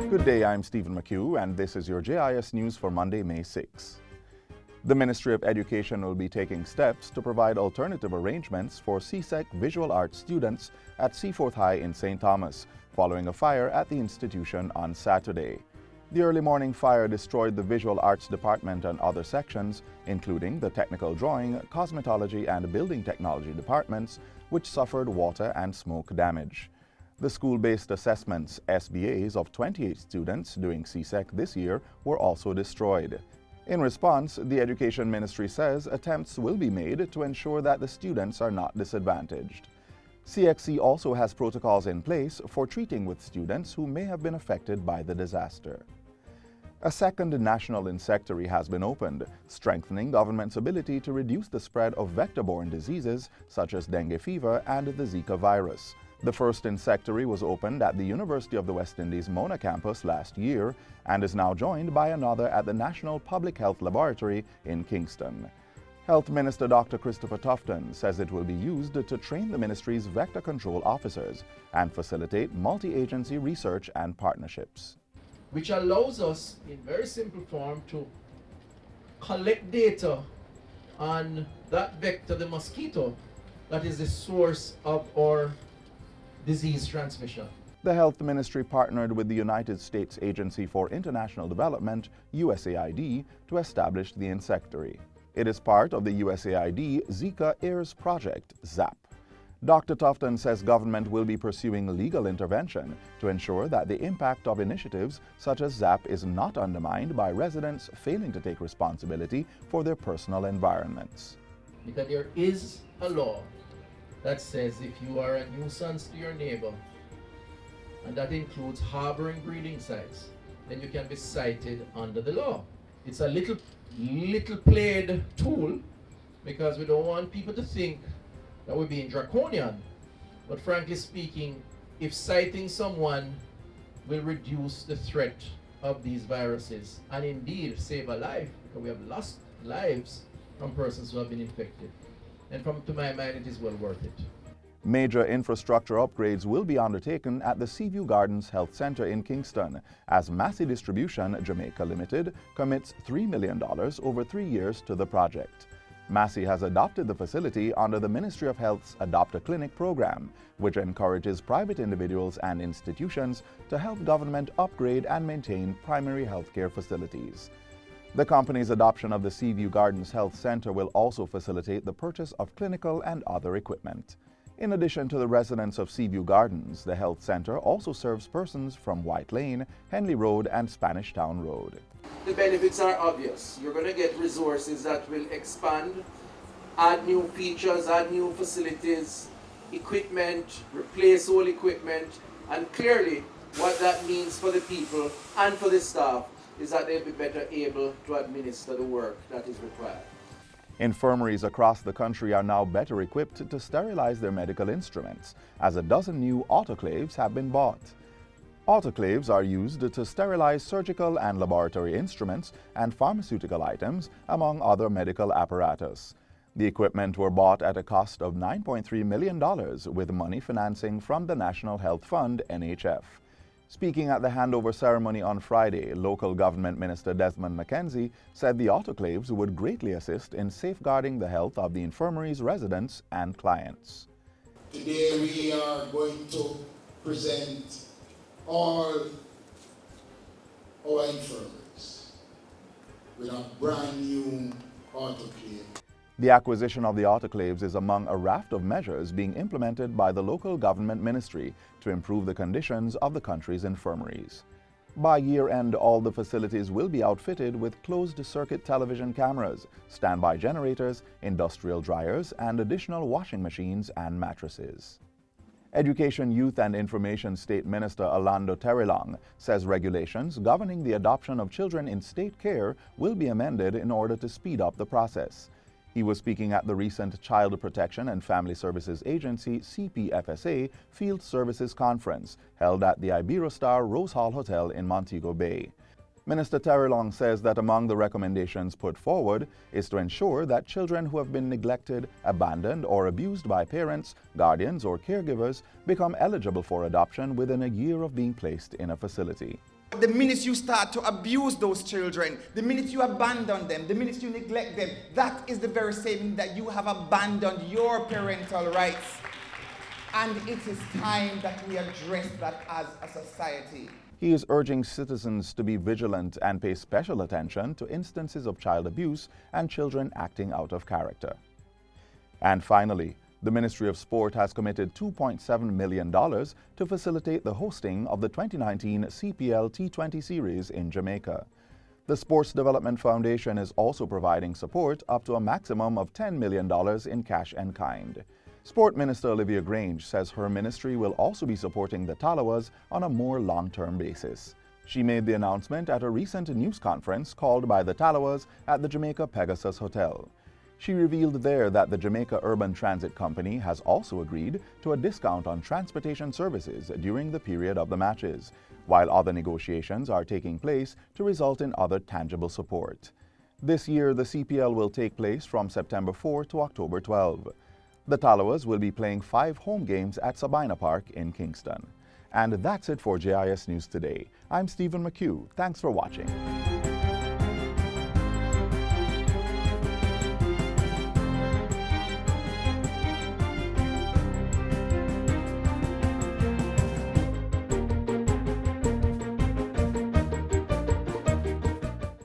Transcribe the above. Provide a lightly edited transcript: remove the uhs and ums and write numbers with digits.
Good day, I'm Stephen McHugh, and this is your JIS news for Monday, May 6. The Ministry of Education will be taking steps to provide alternative arrangements for CSEC visual arts students at Seaforth High in St. Thomas, following a fire at the institution on Saturday. The early morning fire destroyed the visual arts department and other sections, including the technical drawing, cosmetology, and building technology departments, which suffered water and smoke damage. The school-based assessments, SBAs, of 28 students doing CSEC this year were also destroyed. In response, the Education Ministry says attempts will be made to ensure that the students are not disadvantaged. CXC also has protocols in place for treating with students who may have been affected by the disaster. A second national insectary has been opened, strengthening government's ability to reduce the spread of vector-borne diseases such as dengue fever and the Zika virus. The first insectary was opened at the University of the West Indies Mona campus last year and is now joined by another at the National Public Health Laboratory in Kingston. Health Minister Dr. Christopher Tufton says it will be used to train the ministry's vector control officers and facilitate multi-agency research and partnerships. Which allows us, in very simple form, to collect data on that vector, the mosquito, that is the source of our disease transmission. The Health Ministry partnered with the United States Agency for International Development, USAID, to establish the insectary. It is part of the USAID Zika AIRS project, ZAP. Dr. Tufton says government will be pursuing legal intervention to ensure that the impact of initiatives such as ZAP is not undermined by residents failing to take responsibility for their personal environments. Because there is a law that says if you are a nuisance to your neighbor, and that includes harboring breeding sites, then you can be cited under the law. It's a little played tool because we don't want people to think that we're being draconian. But frankly speaking, if citing someone will reduce the threat of these viruses and indeed save a life, because we have lost lives from persons who have been infected. And to my mind, it is well worth it. Major infrastructure upgrades will be undertaken at the Seaview Gardens Health Center in Kingston as Massey Distribution Jamaica Limited commits $3 million over 3 years to the project. Massey has adopted the facility under the Ministry of Health's Adopt a Clinic program, which encourages private individuals and institutions to help government upgrade and maintain primary healthcare facilities. The company's adoption of the Seaview Gardens Health Center will also facilitate the purchase of clinical and other equipment. In addition to the residents of Seaview Gardens, the health center also serves persons from White Lane, Henley Road, and Spanish Town Road. The benefits are obvious. You're going to get resources that will expand, add new features, add new facilities, equipment, replace old equipment, and clearly what that means for the people and for the staff is that they'll be better able to administer the work that is required. Infirmaries across the country are now better equipped to sterilize their medical instruments, as a dozen new autoclaves have been bought. Autoclaves are used to sterilize surgical and laboratory instruments and pharmaceutical items, among other medical apparatus. The equipment were bought at a cost of $9.3 million with money financing from the National Health Fund, NHF. Speaking at the handover ceremony on Friday, local government minister Desmond McKenzie said the autoclaves would greatly assist in safeguarding the health of the infirmary's residents and clients. Today we are going to present all our infirmaries with a brand new autoclave. The acquisition of the autoclaves is among a raft of measures being implemented by the local government ministry to improve the conditions of the country's infirmaries. By year-end, all the facilities will be outfitted with closed-circuit television cameras, standby generators, industrial dryers, and additional washing machines and mattresses. Education, Youth and Information State Minister Orlando Terrelong says regulations governing the adoption of children in state care will be amended in order to speed up the process. He was speaking at the recent Child Protection and Family Services Agency CPFSA Field Services Conference held at the Iberostar Rose Hall Hotel in Montego Bay. Minister Terrelong says that among the recommendations put forward is to ensure that children who have been neglected, abandoned, or abused by parents, guardians, or caregivers become eligible for adoption within a year of being placed in a facility. The minute you start to abuse those children, the minute you abandon them, the minute you neglect them, that is the very same that you have abandoned your parental rights. And it is time that we address that as a society. He is urging citizens to be vigilant and pay special attention to instances of child abuse and children acting out of character. And finally, the Ministry of Sport has committed $2.7 million to facilitate the hosting of the 2019 CPL T20 Series in Jamaica. The Sports Development Foundation is also providing support up to a maximum of $10 million in cash and kind. Sport Minister Olivia Grange says her ministry will also be supporting the Talawas on a more long-term basis. She made the announcement at a recent news conference called by the Talawas at the Jamaica Pegasus Hotel. She revealed there that the Jamaica Urban Transit Company has also agreed to a discount on transportation services during the period of the matches, while other negotiations are taking place to result in other tangible support. This year, the CPL will take place from September 4 to October 12. The Talawas will be playing 5 home games at Sabina Park in Kingston. And that's it for JIS News Today. I'm Stephen McHugh. Thanks for watching.